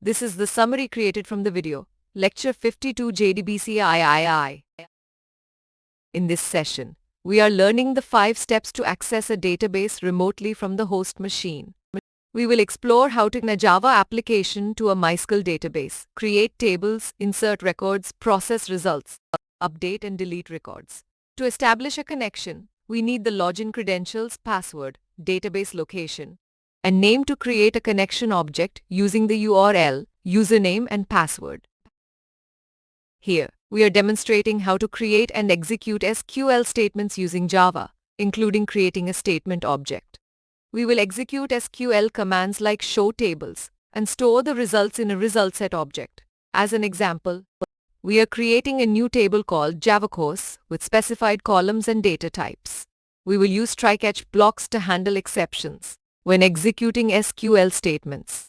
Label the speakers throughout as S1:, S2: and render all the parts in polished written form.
S1: This is the summary created from the video, Lecture 52 JDBC III. In this session, we are learning the 5 steps to access a database remotely from the host machine. We will explore how to connect a Java application to a MySQL database, create tables, insert records, process results, update and delete records. To establish a connection, we need the login credentials, password, database location, and name to create a connection object using the URL, username and password. Here, we are demonstrating how to create and execute SQL statements using Java, including creating a statement object. We will execute SQL commands like show tables and store the results in a result set object. As an example, we are creating a new table called Java course with specified columns and data types. We will use try-catch blocks to handle exceptions when executing SQL statements.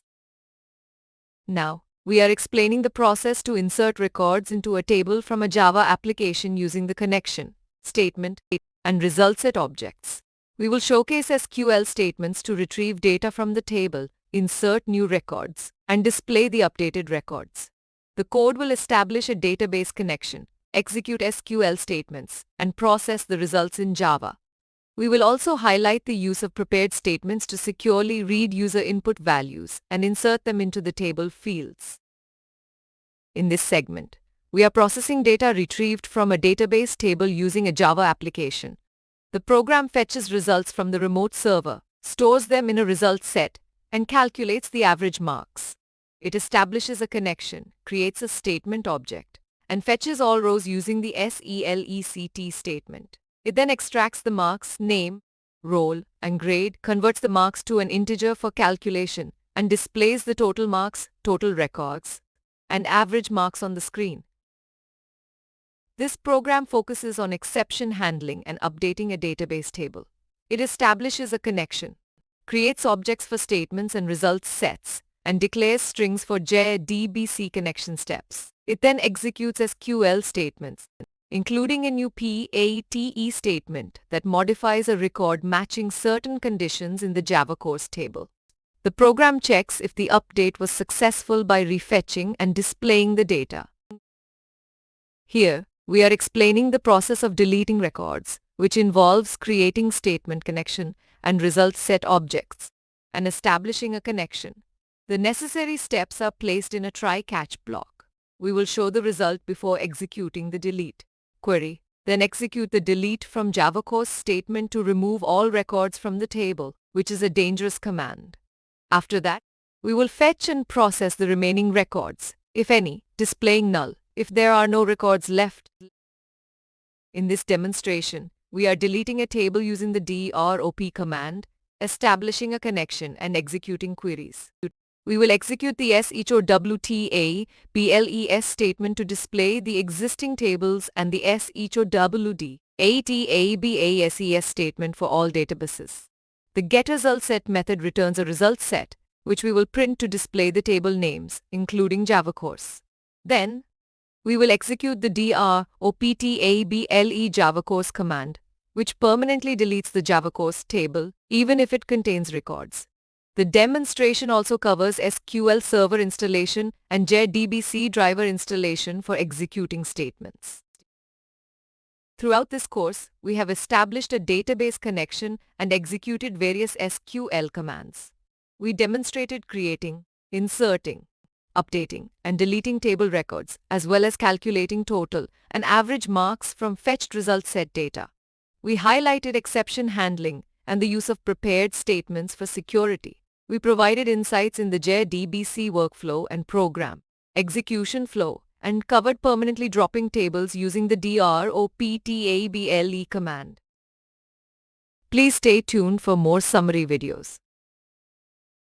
S1: Now, we are explaining the process to insert records into a table from a Java application using the connection, statement, and result set objects. We will showcase SQL statements to retrieve data from the table, insert new records, and display the updated records. The code will establish a database connection, execute SQL statements, and process the results in Java. We will also highlight the use of prepared statements to securely read user input values and insert them into the table fields. In this segment, we are processing data retrieved from a database table using a Java application. The program fetches results from the remote server, stores them in a result set, and calculates the average marks. It establishes a connection, creates a statement object, and fetches all rows using the SELECT statement. It then extracts the marks, name, role, and grade, converts the marks to an integer for calculation, and displays the total marks, total records, and average marks on the screen. This program focuses on exception handling and updating a database table. It establishes a connection, creates objects for statements and results sets, and declares strings for JDBC connection steps. It then executes SQL statements, including a new PATE statement that modifies a record matching certain conditions in the Java course table. The program checks if the update was successful by refetching and displaying the data. Here, we are explaining the process of deleting records, which involves creating statement connection and result set objects, and establishing a connection. The necessary steps are placed in a try-catch block. We will show the result before executing the delete query, then execute the delete from Java course statement to remove all records from the table, which is a dangerous command. After that, we will fetch and process the remaining records, if any, displaying null if there are no records left. In this demonstration, we are deleting a table using the drop command, establishing a connection and executing queries. We will execute the showwtas statement to display the existing tables and the showdatabases statement for all databases. The getResultSet method returns a result set, which we will print to display the table names, including Java course. Then, we will execute the droptable Java course command, which permanently deletes the Java course table, even if it contains records. The demonstration also covers SQL Server installation and JDBC driver installation for executing statements. Throughout this course, we have established a database connection and executed various SQL commands. We demonstrated creating, inserting, updating, and deleting table records, as well as calculating total and average marks from fetched result set data. We highlighted exception handling and the use of prepared statements for security. We provided insights in the JDBC workflow and program execution flow and covered permanently dropping tables using the droptable command. Please stay tuned for more summary videos.